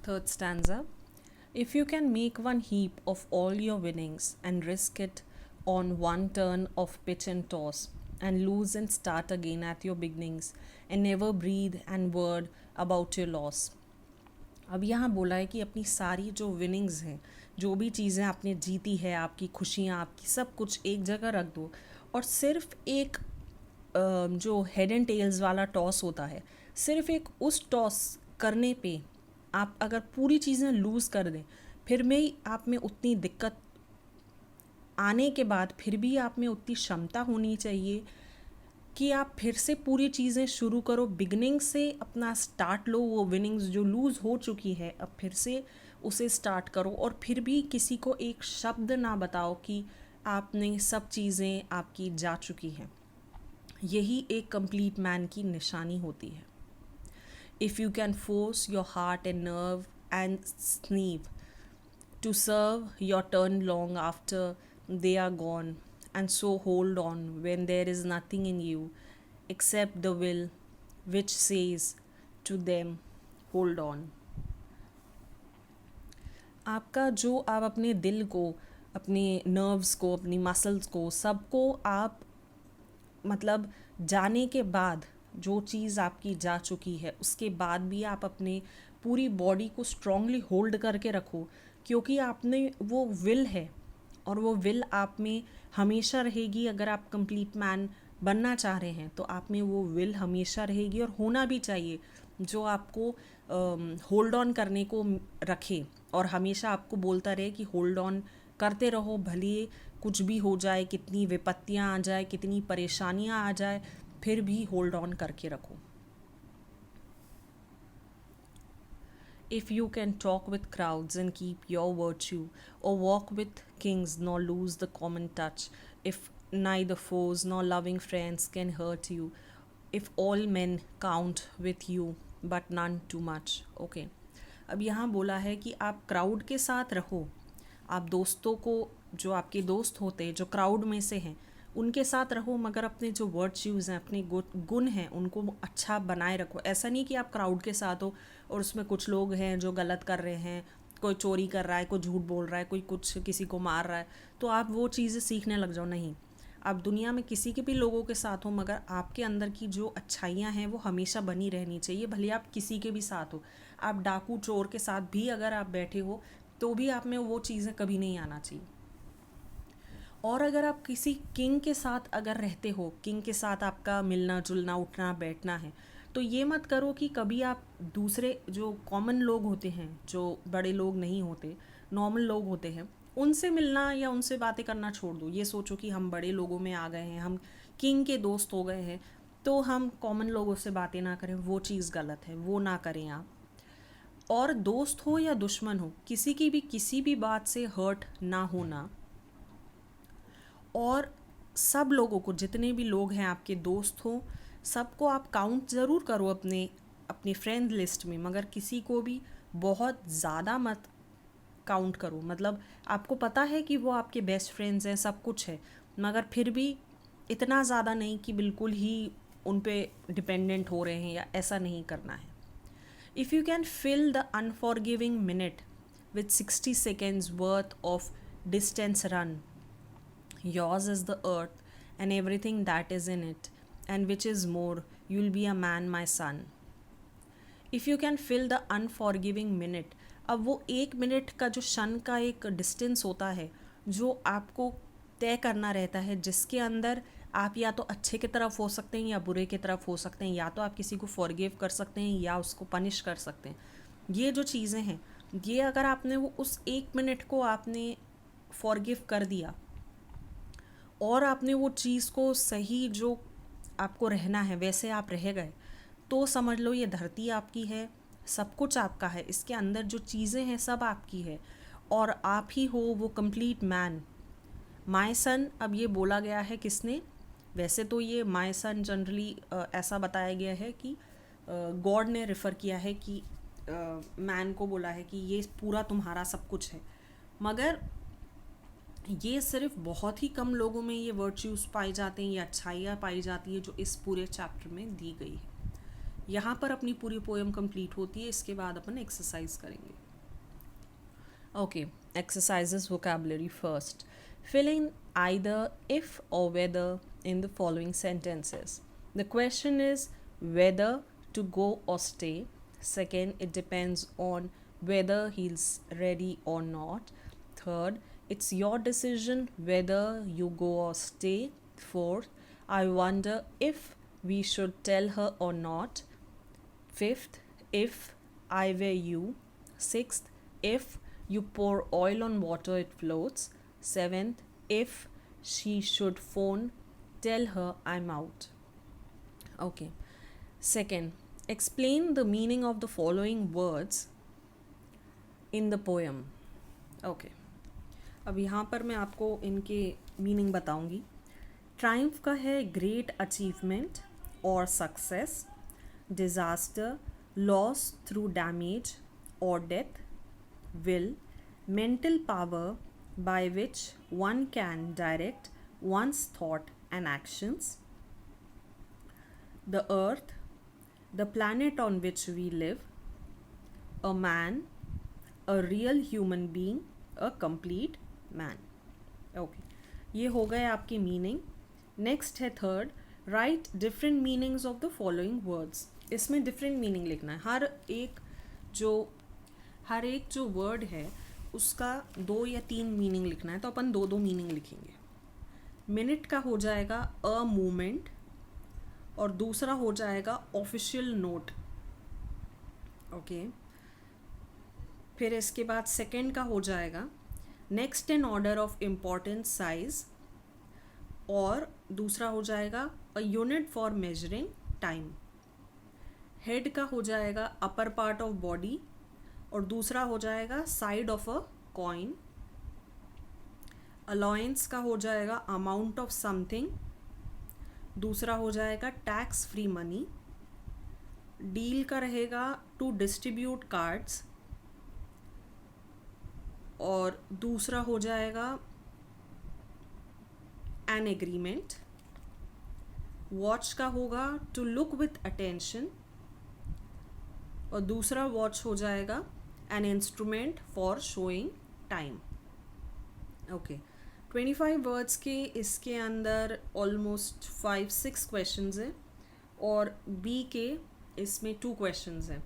Third stanza. If you can make one heap of all your winnings and risk it on one turn of pitch and toss, and lose and start again at your beginnings, and never breathe and word about your loss. अब यहाँ बोला है कि अपनी सारी जो winnings हैं, जो भी चीज़ें आपने जीती है, आपकी खुशियाँ, आपकी सब कुछ एक जगह रख दो और सिर्फ एक जो हेड एंड टेल्स वाला टॉस होता है, सिर्फ एक उस टॉस करने पे आप अगर पूरी चीज़ें लूज़ कर दें, फिर भी आप में उतनी दिक्कत आने के बाद फिर भी आप में उतनी क्षमता होनी चाहिए कि आप फिर से पूरी चीज़ें शुरू करो, बिगनिंग से अपना स्टार्ट लो, वो विनिंग्स जो लूज़ हो चुकी है अब फिर से उसे स्टार्ट करो और फिर भी किसी को एक शब्द ना बताओ कि आपने सब चीज़ें आपकी जा चुकी हैं। यही एक कंप्लीट मैन की निशानी होती है। If you can force your heart and nerve and sinew to serve your turn long after they are gone, and so hold on when there is nothing in you except the will which says to them, hold on. आपका जो आप अपने दिल को, अपने nerves को, अपनी muscles को, सबको आप मतलब जाने के बाद जो चीज़ आपकी जा चुकी है उसके बाद भी आप अपने पूरी बॉडी को स्ट्रांगली होल्ड करके रखो, क्योंकि आपने वो विल है और वो विल आप में हमेशा रहेगी। अगर आप कंप्लीट मैन बनना चाह रहे हैं तो आप में वो विल हमेशा रहेगी और होना भी चाहिए, जो आपको होल्ड ऑन करने को रखे और हमेशा आपको बोलता रहे कि होल्ड ऑन करते रहो, भले कुछ भी हो जाए, कितनी विपत्तियाँ आ जाए, कितनी परेशानियाँ आ जाए, फिर भी होल्ड ऑन करके रखो। If you can talk with crowds and keep your virtue, or walk with kings nor lose the common touch, if neither foes nor loving friends can hurt you, if all men count with you but none too much. Okay. अब यहाँ बोला है कि आप crowd के साथ रहो, आप दोस्तों को, जो आपके दोस्त होते हैं जो क्राउड में से हैं उनके साथ रहो, मगर अपने जो वर्च्यूज़ हैं, अपने गुण हैं, उनको अच्छा बनाए रखो। ऐसा नहीं कि आप क्राउड के साथ हो और उसमें कुछ लोग हैं जो गलत कर रहे हैं, कोई चोरी कर रहा है, कोई झूठ बोल रहा है, कोई कुछ किसी को मार रहा है, तो आप वो चीज़ें सीखने लग जाओ। नहीं, आप दुनिया में किसी के भी लोगों के साथ हो, मगर आपके अंदर की जो अच्छाइयाँ हैं वो हमेशा बनी रहनी चाहिए, भले आप किसी के भी साथ हो। आप डाकू चोर के साथ भी अगर आप बैठे हो तो भी आप में वो चीज़ें कभी नहीं आना चाहिए। और अगर आप किसी किंग के साथ अगर रहते हो, किंग के साथ आपका मिलना जुलना, उठना बैठना है, तो ये मत करो कि कभी आप दूसरे जो कॉमन लोग होते हैं, जो बड़े लोग नहीं होते, नॉर्मल लोग होते हैं, उनसे मिलना या उनसे बातें करना छोड़ दो। ये सोचो कि हम बड़े लोगों में आ गए हैं, हम किंग के दोस्त हो गए हैं, तो हम कॉमन लोगों से बातें ना करें। वो चीज़ गलत है, वो ना करें आप। और दोस्त हो या दुश्मन हो, किसी भी बात से हर्ट ना होना। और सब लोगों को, जितने भी लोग हैं आपके दोस्त हो, सबको आप काउंट ज़रूर करो अपने अपनी फ्रेंड लिस्ट में, मगर किसी को भी बहुत ज़्यादा मत काउंट करो। मतलब आपको पता है कि वो आपके बेस्ट फ्रेंड्स हैं, सब कुछ है, मगर फिर भी इतना ज़्यादा नहीं कि बिल्कुल ही उन पे डिपेंडेंट हो रहे हैं, या ऐसा नहीं करना है। If you can fill the unforgiving minute with 60 seconds worth of distance run, yours is the earth and everything that is in it, and which is more, you'll be a man, my son. If you can fill the unforgiving minute, अब वो 1 minute का जो क्षण का एक distance होता है जो आपको तय करना रहता है, जिसके अंदर आप या तो अच्छे की तरफ हो सकते हैं या बुरे की तरफ हो सकते हैं, या तो आप किसी को फॉरगिव कर सकते हैं या उसको पनिश कर सकते हैं। ये जो चीज़ें हैं, ये अगर आपने वो उस 1 मिनट को आपने फॉरगिव कर दिया और आपने वो चीज़ को सही, जो आपको रहना है वैसे आप रह गए, तो समझ लो ये धरती आपकी है, सब कुछ आपका है, इसके अंदर जो चीज़ें हैं सब आपकी है और आप ही हो वो कंप्लीट मैन। माय सन, अब ये बोला गया है किसने? वैसे तो ये माय सन जनरली ऐसा बताया गया है कि गॉड ने रेफ़र किया है कि मैन को बोला है कि ये पूरा तुम्हारा सब कुछ है, मगर ये सिर्फ बहुत ही कम लोगों में ये वर्च्यूज़ पाए जाते हैं, ये अच्छाइयाँ पाई जाती है जो इस पूरे चैप्टर में दी गई है। यहाँ पर अपनी पूरी पोएम कंप्लीट होती है, इसके बाद अपन एक्सरसाइज करेंगे. Okay, exercises vocabulary first. Fill in either if or whether in the following sentences. The question is whether to go or stay. Second, it depends on whether he's ready or not. Third, it's your decision whether you go or stay. Fourth, I wonder if we should tell her or not. Fifth, if I were you. Sixth, if you pour oil on water it floats. Seventh, if she should phone, tell her I'm out. Okay. Second, explain the meaning of the following words in the poem. Okay. अब यहाँ पर मैं आपको इनके meaning बताऊंगी. Triumph का है great achievement और success. Disaster, loss through damage और death. Will, mental power by which one can direct one's thought and actions. The earth, the planet on which we live. A man, a real human being, a complete man. Okay, ये हो गए आपके meaning. Next है third, right different meanings of the following words. इसमें different meaning लिखना है. हर एक जो वर्ड है उसका 2 या 3 मीनिंग लिखना है, तो अपन 2 मीनिंग लिखेंगे. मिनट का हो जाएगा अ मूवमेंट और दूसरा हो जाएगा ऑफिशियल नोट. ओके, फिर इसके बाद सेकंड का हो जाएगा next in order of importance size और दूसरा हो जाएगा a unit for measuring time. Head का हो जाएगा अपर पार्ट ऑफ बॉडी और दूसरा हो जाएगा side of a coin. Allowance का हो जाएगा अमाउंट ऑफ समथिंग, दूसरा हो जाएगा टैक्स फ्री मनी. डील का रहेगा टू डिस्ट्रीब्यूट कार्ड्स और दूसरा हो जाएगा एन एग्रीमेंट. वॉच का होगा टू लुक विथ अटेंशन और दूसरा वॉच हो जाएगा an instrument for showing time. Okay, 25 words के इसके अंदर ऑलमोस्ट 5-6 क्वेश्चंस हैं और बी के इसमें 2 क्वेश्चंस हैं,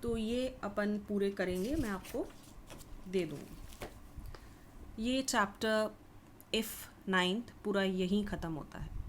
तो ये अपन पूरे करेंगे, मैं आपको दे दूँगी. ये चैप्टर इफ़ 9th पूरा यहीं ख़त्म होता है.